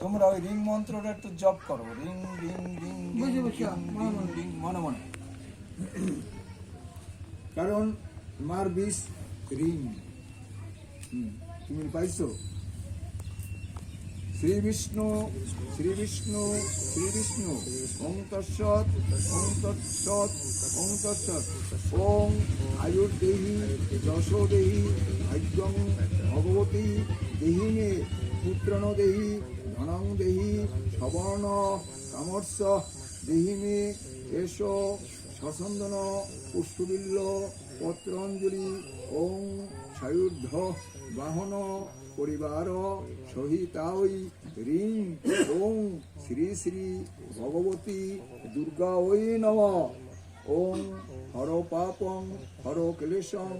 তোমরা ওই রিং মন্ত্রটা একটু জপ করো, রিং রিং রিং রিং মনে মনে, কারণ মার বিষ রিং। তুমি পাইছো? শ্রী বিষ্ণু শ্রী বিষ্ণু শ্রী বিষ্ণু ওং তৎসৎ ওং তৎসৎ ওং তৎসৎ। ওং আয়ুর্দেহি যশো দেহি ভাগ্যং ভগবতী দেহি মে পুত্রণ দেহি ধনং দেহি সবর্ণ কামর্ষ দেহি মে এষ সসন্দন পুষ্পবিল্ল পত্রাঞ্জলি। ওং সায়ুর্ধ বাহন পরিবার সহিতাই রিং ওং শ্রী শ্রী ভগবতী দুর্গা ওই নমঃ। ওং হর পাপং হর ক্লেশং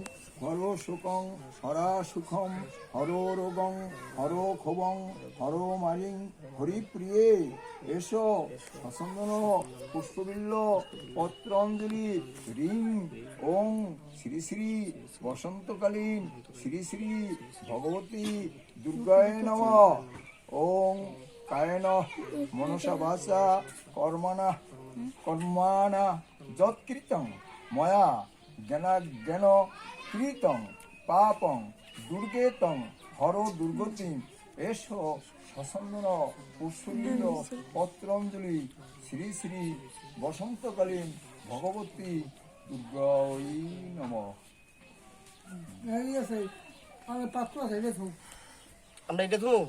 হর শোকং হরা সুখম হর রোগং হর ক্ষোভং হর মারিং হরিপ্রিয়ে এষ সসন্দন পুষ্পবিল্ল পত্রাঞ্জলি রিং ওং শ্রী শ্রী বসন্তকালীন শ্রী শ্রী ভগবতী দুর্গায় নমঃ। ওং কায়েন মনসা বাচা কর্মাণা যৎকৃতং ময়া জ্ঞান কৃতং পাপং দুর্গেতং হর দুর্গতিম এষ সসন্দন পুষ্পবিল্ল পত্রাঞ্জলি শ্রী শ্রী বসন্তকালীন ভগবতী দুর্গায় নমঃ। আমরা এটা ধরো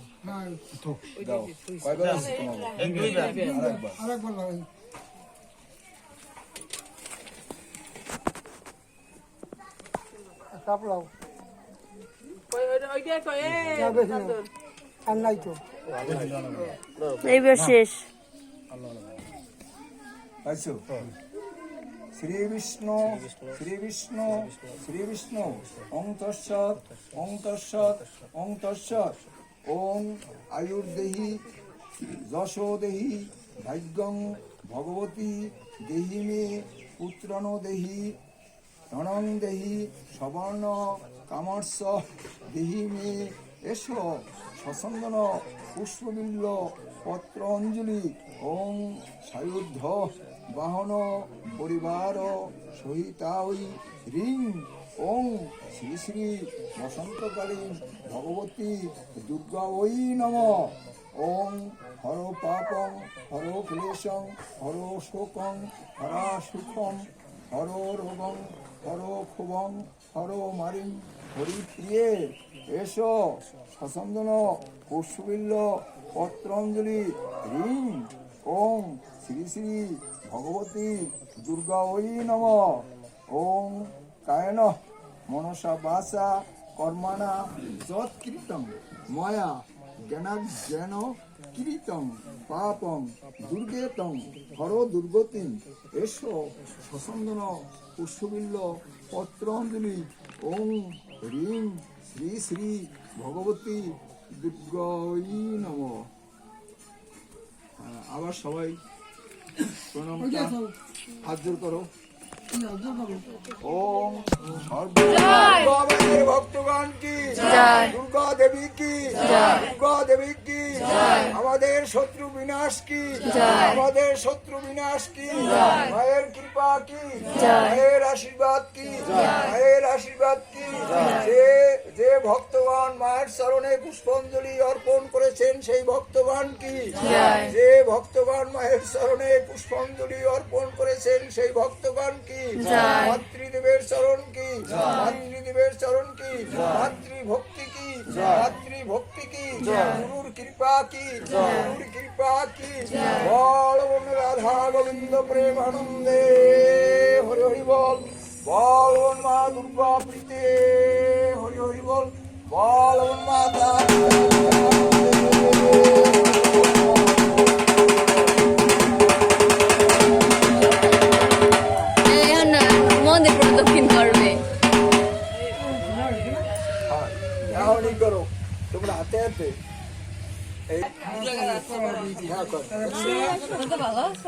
এইবার শেষ। শ্রী বিষ্ণু শ্রী বিষ্ণু শ্রী বিষ্ণু ওং তৎসৎ ওং তৎসৎ ওং তৎসৎ। ওং আয়ুর্দেহি যশো দেহি ভাগ্যং ভগবতী দেহি মে পুত্রণ দেহি ধনং দেহি সবর্ণ কামর্ষ দেহি মে এষ সসন্দন পুষ্পবিল্ল পত্রাঞ্জলি। ওং সায়ুর্ধ বাহন পরিবার সহিতাই রিং ওং শ্রী শ্রী বসন্তকালীন ভগবতী দুর্গা ওই নমঃ। ওং হর পাপং হর ক্লেশং হর শোকং হরা সুখম হর রোগং হর ক্ষোভং হর মারিং হরিপ্রিয়ে এষ সসন্দন পুষ্পবিল্ল পত্রাঞ্জলি রিং ওং শ্রী শ্রী ভগবতী দুর্গা ওই নমঃ। ওং কায়েন মনসা বাচা কর্মাণা যৎকৃতং ময়া জ্ঞান কৃতং পাপং দুর্গেতং হর দুর্গতিম এষ সসন্দন পুষ্পবিল্ল পত্রাঞ্জলি। ওং রিং শ্রী শ্রী ভগবতী দুর্গায় নমঃ। আবার সবাই প্রণামটা হাত জোর করো। ওম সর্বভক্তের ভক্তগণ কি দুর্গা দেবী কি দুর্গা দেবী কি আমাদের শত্রু বিনাশ কি আমাদের শত্রু বিনাশ কি মায়ের কৃপা কি মায়ের আশীর্বাদ কি মায়ের আশীর্বাদ কি যে ভক্তগণ মায়ের চরণে পুষ্পাঞ্জলি অর্পণ করেছেন সেই ভক্তগণ কি যে ভক্তগণ মায়ের চরণে পুষ্পাঞ্জলি অর্পণ করেছেন সেই ভক্তগণ কি মাতৃদেবের চরণ কি মাতৃদেবের চরণ কি মাতৃভক্তি কি মাতৃভক্তি কি গুরুর কৃপা কি গুরুর কৃপা কি বল রাধা গোবিন্দ প্রেমানন্দে হরি হরি বল বল মা দুর্গা প্রীতে হরি হরি বল বল মাতা করো তোমরা হাতে হাতে ভালো আছে।